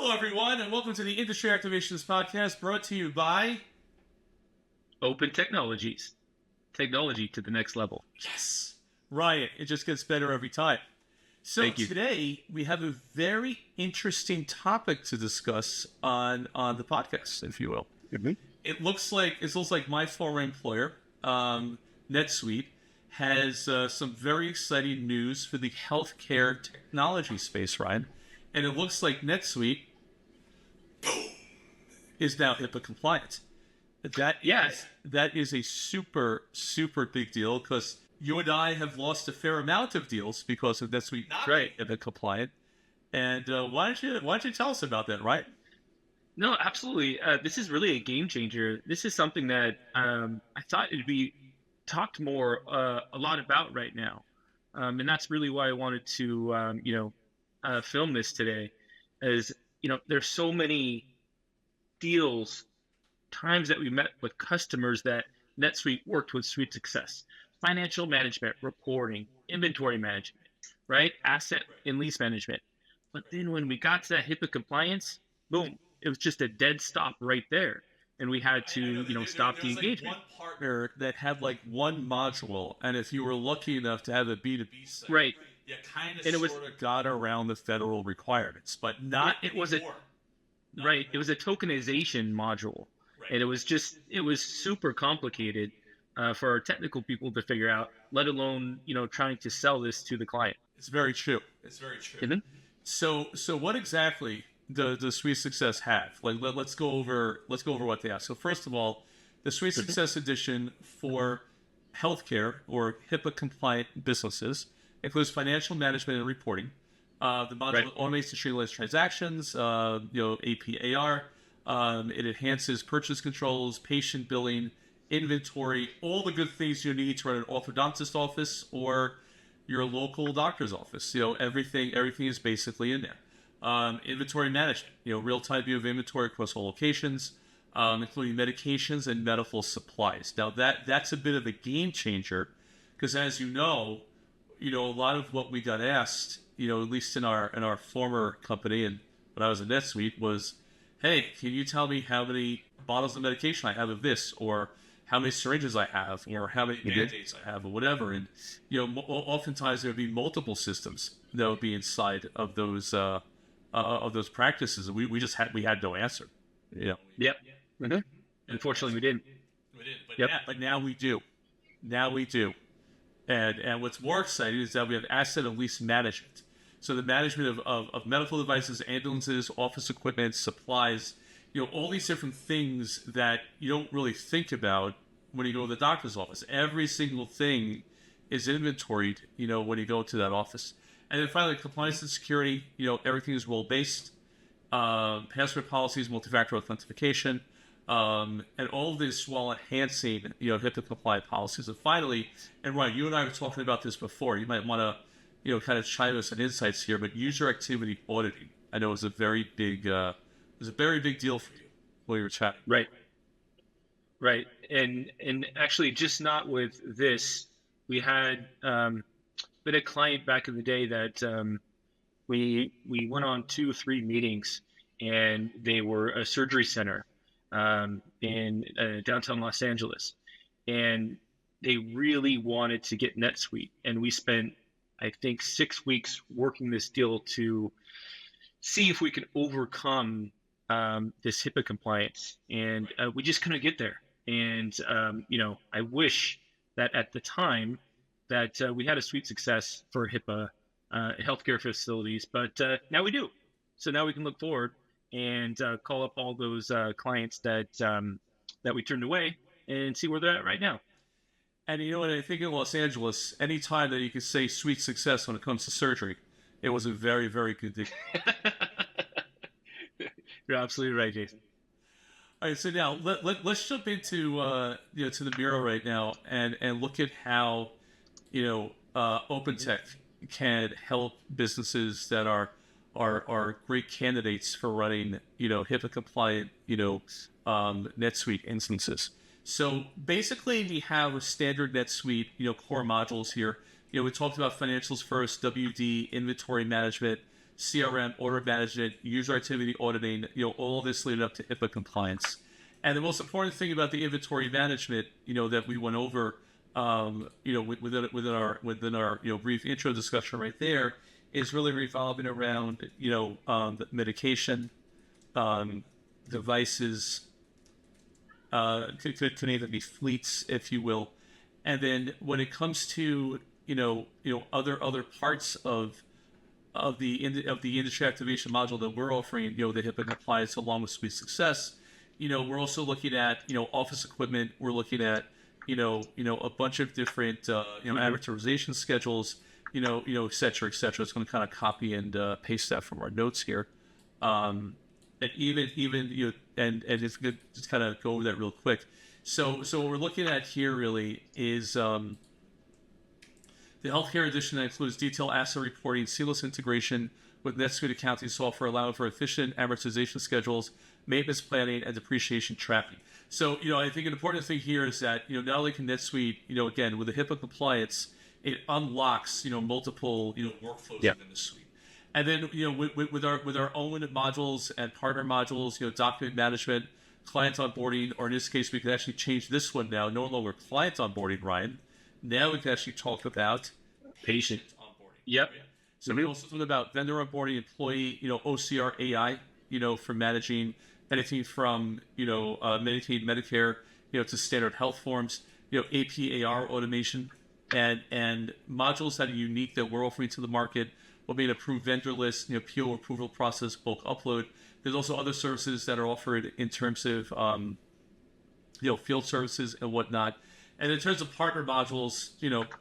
Hello, everyone, and welcome to the Industry Activations Podcast, brought to you by Open Technologies. Technology to the next level. Yes, Ryan. It just gets better every time. So Thank you. today we have a very interesting topic to discuss on the podcast, if you will. Mm-hmm. It looks like my former employer, NetSuite, has some very exciting news for the healthcare technology space, Ryan. And it looks like NetSuite is now HIPAA compliant. That is a super, super big deal because you and I have lost a fair amount of deals because of NetSuite not being HIPAA compliant. And why don't you tell us about that, right? No, absolutely. This is really a game changer. This is something that I thought it'd be talked more a lot about right now, and that's really why I wanted to film this today. Is there's so many deals, times that we met with customers that NetSuite worked with Suite Success, financial management, reporting, inventory management, right? Asset and lease management. But then when we got to that HIPAA compliance, boom, it was just a dead stop right there. And we had to, stop the engagement. One partner that had like one module, and if you were lucky enough to have a B2B site, right, you kind of sort of got around the federal requirements, but not anymore. It was a tokenization module. Right. And it was super complicated for our technical people to figure out, let alone, trying to sell this to the client. It's very true. Mm-hmm. So what exactly does Suite Success have? Like, let's go over what they have. So first of all, the Suite Success Edition for healthcare or HIPAA compliant businesses includes financial management and reporting. The module automates and streamlines transactions, AP/AR. It enhances purchase controls, patient billing, inventory, all the good things you need to run an orthodontist office or your local doctor's office. Everything is basically in there. Inventory management, real-time view of inventory across all locations, including medications and medical supplies. Now that's a bit of a game changer because, as you know, a lot of what we got asked, at least in our former company and when I was at NetSuite, was, hey, can you tell me how many bottles of medication I have of this, or how many syringes I have, or how many Band-Aids I have, or whatever. And oftentimes there would be multiple systems that would be inside of those practices, and we had no answer. Yep. Mm-hmm. Unfortunately, we didn't. But now we do. And what's more exciting is that we have asset and lease management. So the management of medical devices, ambulances, office equipment, supplies, all these different things that you don't really think about when you go to the doctor's office. Every single thing is inventoried, when you go to that office. And then finally, compliance and security, everything is role-based. Password policies, multi-factor authentication, and all of this while enhancing, HIPAA compliant policies. And finally, and Ryan, you and I were talking about this before. You might want to, kind of chime us on insights here, but user activity auditing, I know, is a very big deal for you while you were chatting. Right. And actually, just not with this, we had been a client back in the day that we went on 2 or 3 meetings, and they were a surgery center in downtown Los Angeles, and they really wanted to get NetSuite, and we spent, I think, 6 weeks working this deal to see if we could overcome this HIPAA compliance, and we just couldn't get there. And I wish that at the time that we had a Suite Success for HIPAA healthcare facilities, but now we do. So now we can look forward and call up all those clients that we turned away and see where they're at right now. And what I think in Los Angeles, any time that you can say Suite Success when it comes to surgery, it was a very, very good thing. You're absolutely right, Jason. All right, so now let's jump into to the bureau right now and look at how OpenTeQ can help businesses that are great candidates for running HIPAA compliant NetSuite instances. So basically, we have a standard NetSuite core modules here. We talked about financials first, WD, inventory management, CRM, order management, user activity auditing, all this leading up to HIPAA compliance. And the most important thing about the inventory management, that we went over, within our brief intro discussion right there, is really revolving around the medication, devices, could either be fleets, if you will, and then when it comes to other parts of the industry activation module that we're offering, the HIPAA compliance along with Suite Success, we're also looking at office equipment. We're looking at a bunch of different amortization schedules, et cetera, et cetera. It's going to kind of copy and paste that from our notes here. And even and it's good to kind of go over that real quick. So what we're looking at here really is the healthcare edition that includes detailed asset reporting, seamless integration with NetSuite accounting software, allowing for efficient amortization schedules, maintenance planning, and depreciation tracking. So I think an important thing here is that not only can NetSuite again with the HIPAA compliance, it unlocks multiple workflows within the suite. And then with our own modules and partner modules, document management, client onboarding, or in this case we can actually change this one now, no longer client onboarding, Ryan. Now we can actually talk about patient onboarding. Yep. Right? So we also talk about vendor onboarding, employee, OCR AI, for managing anything from Medicaid, Medicare, to standard health forms, APAR automation, and modules that are unique that we're offering to the market will be an approved vendor list, PO approval process, bulk upload. There's also other services that are offered in terms of field services and whatnot. And in terms of partner modules,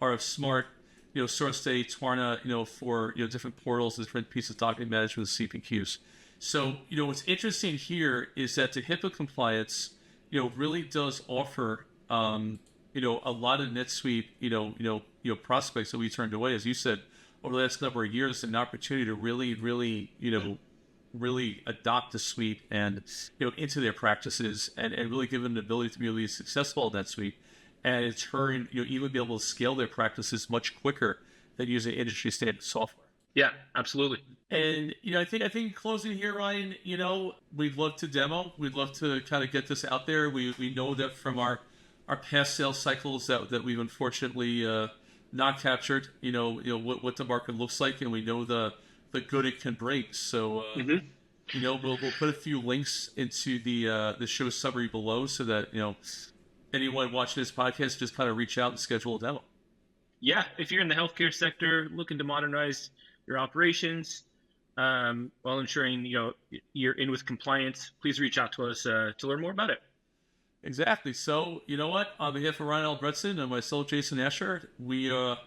are smart, SourceSay, Twarna, for different portals, different pieces of document management, CPQs. So what's interesting here is that the HIPAA compliance, really does offer a lot of NetSuite prospects that we turned away, as you said, over the last number of years, an opportunity to really adopt the suite and into their practices and really give them the ability to be really successful in that suite. And in turn, even be able to scale their practices much quicker than using industry standard software. Yeah, absolutely. And I think in closing here, Ryan, we'd love to demo. We'd love to kind of get this out there. We know that from our past sales cycles that we've unfortunately not captured. What the market looks like, and we know the good it can bring. So we'll put a few links into the show summary below so that anyone watching this podcast just kind of reach out and schedule a demo. Yeah, if you're in the healthcare sector looking to modernize your operations while ensuring you're in with compliance, please reach out to us to learn more about it. Exactly. So you know what? On behalf of Ryan Albrechtson and myself, Jason Asher, we're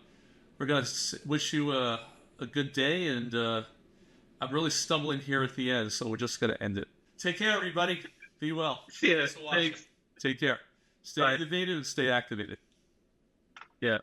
gonna wish you a good day, and I'm really stumbling here at the end, so we're just gonna end it. Take care, everybody. Be well. See ya. Thanks. Take care. Stay innovative and stay activated. Yeah.